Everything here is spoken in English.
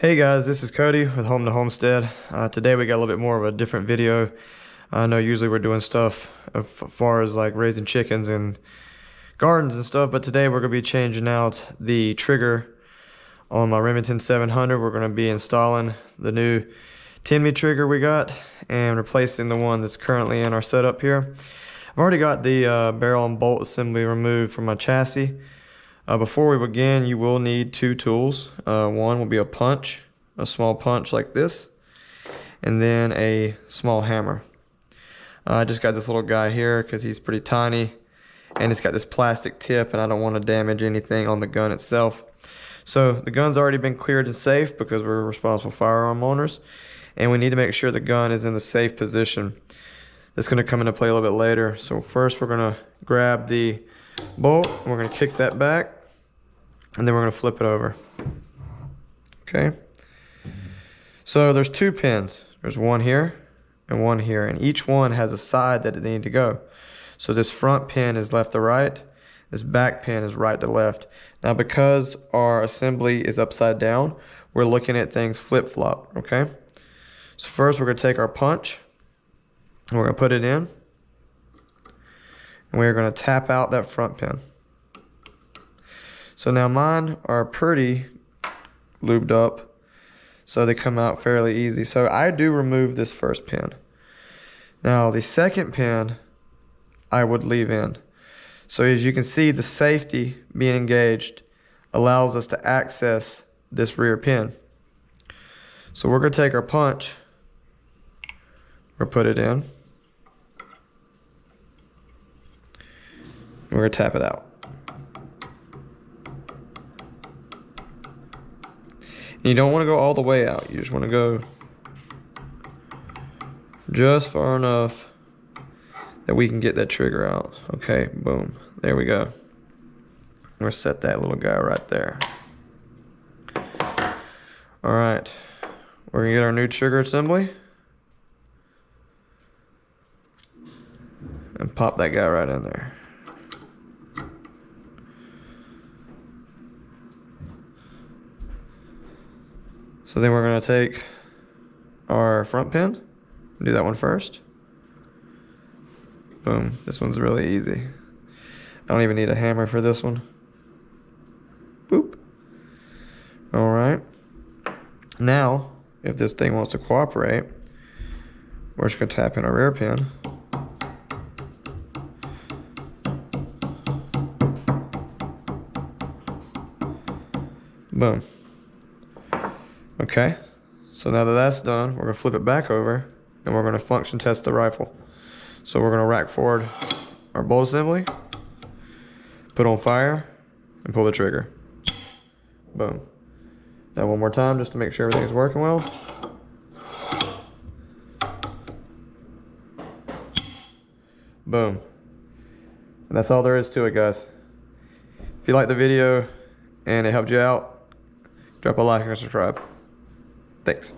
Hey guys, this is Cody with Home to Homestead. Today we got a little bit more of a different video. I know usually we're doing stuff as far as like raising chickens and gardens and stuff, but today we're going to be changing out the trigger on my Remington 700. We're going to be installing the new Timney Trigger we got and replacing the one that's currently in our setup here. I've already got the barrel and bolt assembly removed from my chassis. Before we begin, you will need two tools. One will be a punch, a small punch like this, and then a small hammer. I just got this little guy here because he's pretty tiny, and it's got this plastic tip, and I don't want to damage anything on the gun itself. So the gun's already been cleared and safe because we're responsible firearm owners, and we need to make sure the gun is in the safe position. That's going to come into play a little bit later. So first we're going to grab the bolt, and we're going to kick that back, and then we're going to flip it over. Okay, so there's two pins. There's one here and one here, and each one has a side that they need to go. So this front pin is left to right, this back pin is right to left. Now because our assembly is upside down, we're looking at things flip-flop. Okay, so first we're going to take our punch and we're going to put it in, and we're going to tap out that front pin. So now mine are pretty lubed up, so they come out fairly easy. So I do remove this first pin. Now the second pin I would leave in. So as you can see, the safety being engaged allows us to access this rear pin. So we're going to take our punch, we're going to put it in, we're going to tap it out. And you don't want to go all the way out. You just want to go just far enough that we can get that trigger out. Okay, boom. There we go. We'll set that little guy right there. All right. We're going to get our new trigger assembly and pop that guy right in there. So then we're going to take our front pin, do that one first. Boom, this one's really easy. I don't even need a hammer for this one. Boop. All right. Now, if this thing wants to cooperate, we're just going to tap in our rear pin. Boom. Okay, so now that that's done, we're going to flip it back over and we're going to function test the rifle. So we're going to rack forward our bolt assembly, put on fire, and pull the trigger. Boom. Now one more time just to make sure everything is working well. Boom. And that's all there is to it, guys. If you liked the video and it helped you out, drop a like and subscribe. Thanks.